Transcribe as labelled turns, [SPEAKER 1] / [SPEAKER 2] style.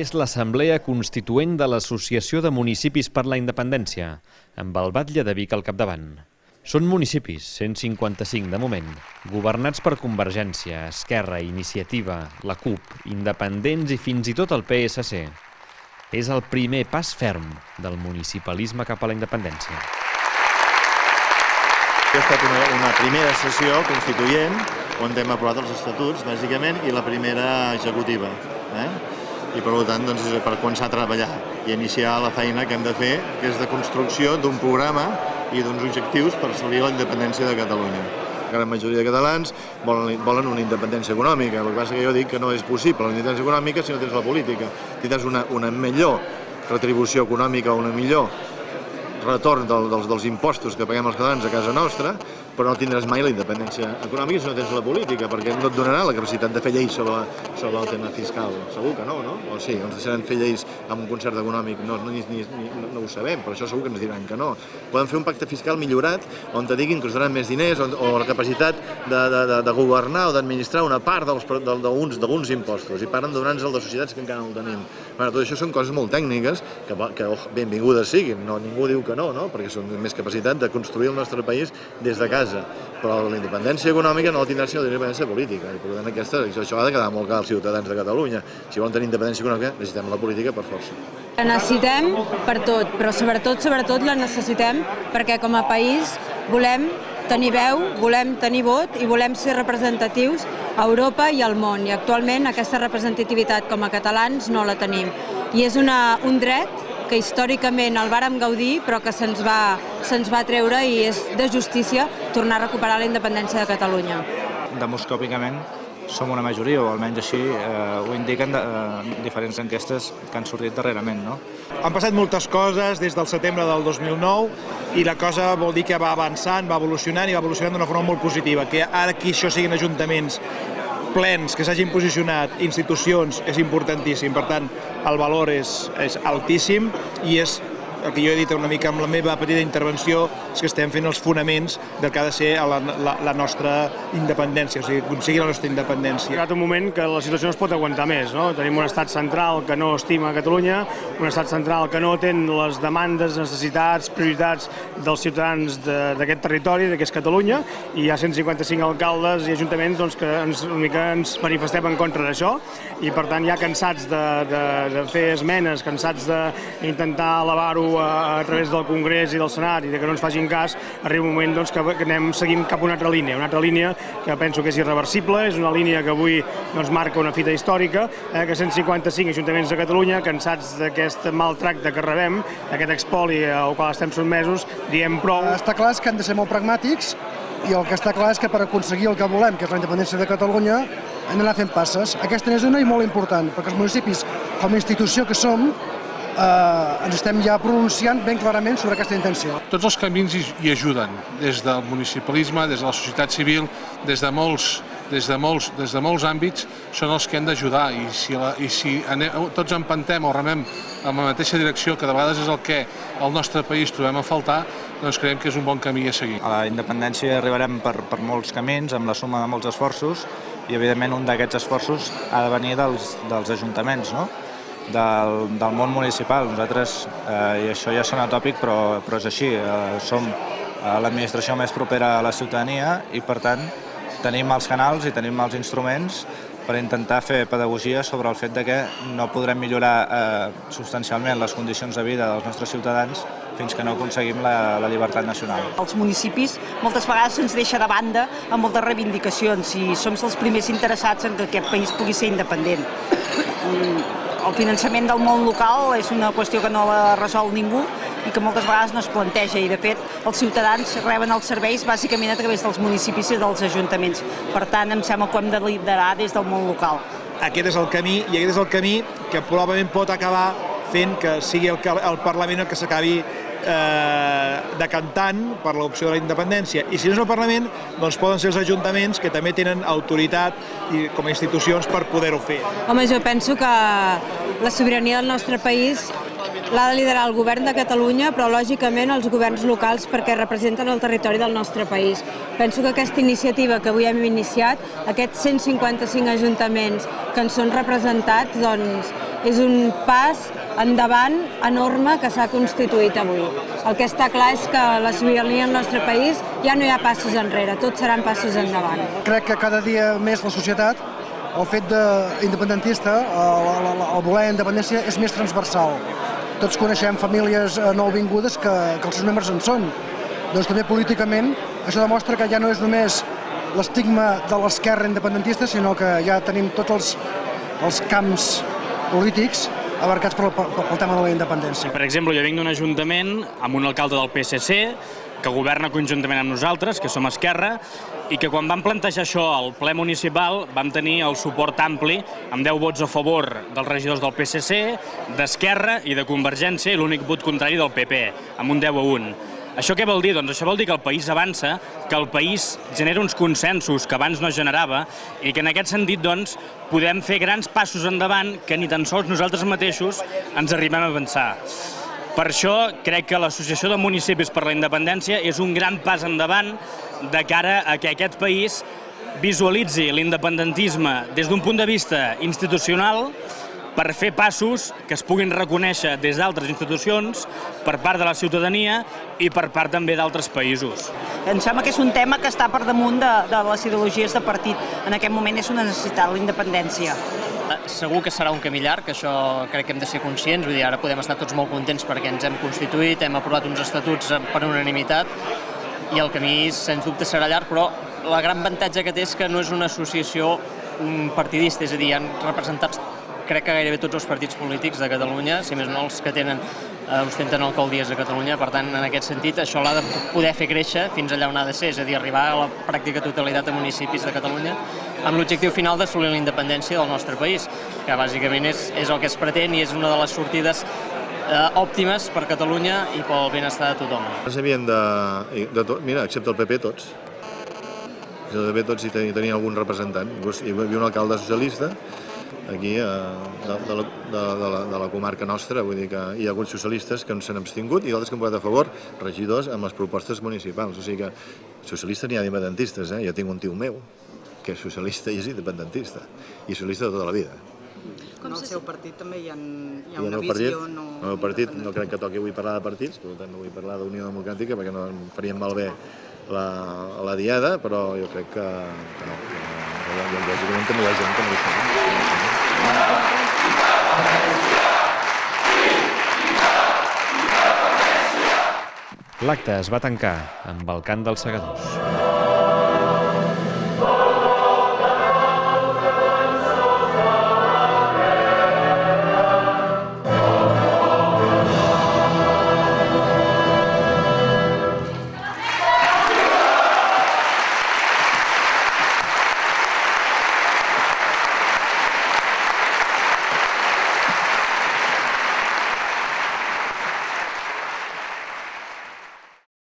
[SPEAKER 1] és l'Assemblea Constituent de l'Associació de Municipis per la Independència, amb el batlle de Vic al capdavant. Són municipis, 155 de moment, governats per Convergència, Esquerra, Iniciativa, la CUP, Independents i fins i tot el PSC. És el primer pas ferm del municipalisme cap a la independència.
[SPEAKER 2] Ha estat una primera sessió constituent on hem aprovat els estatuts, bàsicament, i la primera executiva. I per tant, per començar a treballar i iniciar la feina que hem de fer, que és de construcció d'un programa i d'uns objectius per assolir la independència de Catalunya. La gran majoria de catalans volen una independència econòmica. El que passa que jo dic que no és possible la independència econòmica si no tens la política. Si tens una millor retribució econòmica o una millor retorn dels impostos que paguem els catalans a casa nostra, però no tindràs mai la independència econòmica si no tens la política, perquè no et donarà la capacitat de fer lleis sobre el tema fiscal. Segur que no? O sí, ens deixaran fer lleis amb un concert econòmic? No ho sabem, però això segur que ens diran que no. Poden fer un pacte fiscal millorat on te diguin que us donaran més diners o la capacitat de governar o d'administrar una part d'alguns impostos i paren donant-nos el de societats que encara no el tenim. Tot això són coses molt tècniques que benvingudes siguin, ningú diu que no, perquè són més capacitat de construir el nostre país des de casa, però la independència econòmica no la tindrà sinó la independència política, i per tant això ha de quedar molt clar als ciutadans de Catalunya. Si volen tenir independència econòmica necessitem la política per força.
[SPEAKER 3] La necessitem per tot, però sobretot la necessitem perquè com a país volem tenir veu, volem tenir vot i volem ser representatius a Europa i al món, i actualment aquesta representativitat com a catalans no la tenim. I és un dret que històricament el vàrem gaudir però que se'ns va treure, i és de justícia tornar a recuperar la independència de Catalunya.
[SPEAKER 4] Demoscòpicament som una majoria, o almenys així ho indiquen diferents enquestes que han sortit darrerament.
[SPEAKER 5] Han passat moltes coses des del setembre del 2009 i la cosa vol dir que va avançant, va evolucionant i va evolucionant d'una forma molt positiva. Que ara que això siguin ajuntaments plens, que s'hagin posicionat, institucions, és importantíssim. Per tant, el valor és altíssim i és el que jo he dit una mica amb la meva petita intervenció, és que estem fent els fonaments del que ha de ser la nostra independència, o sigui, aconseguir la nostra independència.
[SPEAKER 6] Ha arribat un moment que la situació no es pot aguantar més. Tenim un estat central que no estima Catalunya, un estat central que no atén les demandes, necessitats, prioritats dels ciutadans d'aquest territori, que és Catalunya, i hi ha 155 alcaldes i ajuntaments que una mica ens manifestem en contra d'això, i per tant ja cansats de fer esmenes, cansats d'intentar elevar-ho a través del Congrés i del Senat i que no ens facin cas, arriba un moment que seguim cap a una altra línia que penso que és irreversible, és una línia que avui marca una fita històrica, que 155 ajuntaments de Catalunya, cansats d'aquest maltracte que rebem, aquest expoli al qual estem sotmesos, diem prou.
[SPEAKER 7] Està clar que hem de ser molt pragmàtics, i el que està clar és que per aconseguir el que volem, que és la independència de Catalunya, hem d'anar fent passes. Aquesta és una i molt important, perquè els municipis, com a institució que som, ens estem ja pronunciant ben clarament sobre aquesta intenció.
[SPEAKER 8] Tots els camins hi ajuden, des del municipalisme, des de la societat civil, des de molts àmbits, són els que hem d'ajudar, i si tots empantem o remem en la mateixa direcció, que de vegades és el que al nostre país trobem a faltar, doncs creiem que és un bon camí a seguir.
[SPEAKER 4] A la independència arribarem per molts camins, amb la suma de molts esforços, i evidentment un d'aquests esforços ha de venir dels ajuntaments, del món municipal. Nosaltres, i això ja sona tòpic, però és així, som l'administració més propera a la ciutadania i per tant tenim els canals i tenim els instruments per intentar fer pedagogia sobre el fet que no podrem millorar substancialment les condicions de vida dels nostres ciutadans fins que no aconseguim la llibertat nacional.
[SPEAKER 9] Els municipis moltes vegades se'ns deixa de banda amb moltes reivindicacions i som els primers interessats en que aquest país pugui ser independent. El finançament del món local és una qüestió que no la resol ningú i que moltes vegades no es planteja, i de fet els ciutadans reben els serveis bàsicament a través dels municipis i dels ajuntaments. Per tant, em sembla que ho hem de liderar des del món local.
[SPEAKER 5] Aquest és el camí, i aquest és el camí que probablement pot acabar fent que sigui el Parlament el que s'acabi decantant per l'opció de la independència. I si no és el Parlament, doncs poden ser els ajuntaments, que també tenen autoritat com a institucions per poder-ho fer.
[SPEAKER 3] Home, jo penso que la sobirania del nostre país l'ha de liderar el govern de Catalunya, però lògicament els governs locals, perquè representen el territori del nostre país. Penso que aquesta iniciativa que avui hem iniciat, aquests 155 ajuntaments que ens són representats, doncs és un pas endavant enorme que s'ha constituït avui. El que està clar és que la sobirania al nostre país ja no hi ha passos enrere, tots seran passos endavant.
[SPEAKER 7] Crec que cada dia més la societat, el fet independentista, el voler independència és més transversal. Tots coneixem famílies nouvingudes que els seus membres en són. Doncs també políticament això demostra que ja no és només l'estigma de l'esquerra independentista, sinó que ja tenim tots els camps polítics abarcats pel tema de la independència.
[SPEAKER 10] Per exemple, jo vinc d'un ajuntament amb un alcalde del PSC que governa conjuntament amb nosaltres, que som Esquerra, i que quan vam plantejar això al ple municipal vam tenir el suport ampli, amb 10 vots a favor dels regidors del PSC, d'Esquerra i de Convergència, i l'únic vot contrari del PP, amb un 10-1. Això què vol dir? Doncs això vol dir que el país avança, que el país genera uns consensos que abans no generava i que en aquest sentit doncs, podem fer grans passos endavant que ni tan sols nosaltres mateixos ens arribem a pensar. Per això crec que l'Associació de Municipis per la Independència és un gran pas endavant de cara a que aquest país visualitzi l'independentisme des d'un punt de vista institucional per fer passos que es puguin reconèixer des d'altres institucions, per part de la ciutadania i per part també d'altres països.
[SPEAKER 9] Em sembla que és un tema que està per damunt de les ideologies de partit. En aquest moment és una necessitat, la independència.
[SPEAKER 11] Segur que serà un camí llarg, això crec que hem de ser conscients, vull dir, ara podem estar tots molt contents perquè ens hem constituït, hem aprovat uns estatuts per unanimitat i el camí, sens dubte, serà llarg, però el gran avantatge que té és que no és una associació partidista, és a dir, hi ha representats crec que gairebé tots els partits polítics de Catalunya, si més no els que ostenten alcaldies de Catalunya, per tant, en aquest sentit, això l'ha de poder fer créixer fins allà on ha de ser, és a dir, arribar a la pràctica totalitat de municipis de Catalunya, amb l'objectiu final d'assolir la independència del nostre país, que bàsicament és el que es pretén i és una de les sortides òptimes per Catalunya i pel benestar de tothom.
[SPEAKER 2] S'havien mira, excepte el PP tots. El PP tots hi tenien algun representant. Hi havia un alcalde socialista aquí de la comarca nostra, vull dir que hi ha alguns socialistes que s'han abstingut i d'altres que han votat a favor, regidors amb les propostes municipals. O sigui que socialistes n'hi ha d'independentistes, jo tinc un tio meu que és socialista i és independentista, i socialista de tota la vida.
[SPEAKER 12] En el seu partit també hi ha una visió...
[SPEAKER 2] En el partit no crec que toqui avui parlar de partits, per tant no vull parlar d'Unió Democràtica perquè no em farien malbé la diada, però jo crec que no. Lògicament també hi ha gent que no hi està.
[SPEAKER 1] L'acte es va tancar amb el cant dels segadors.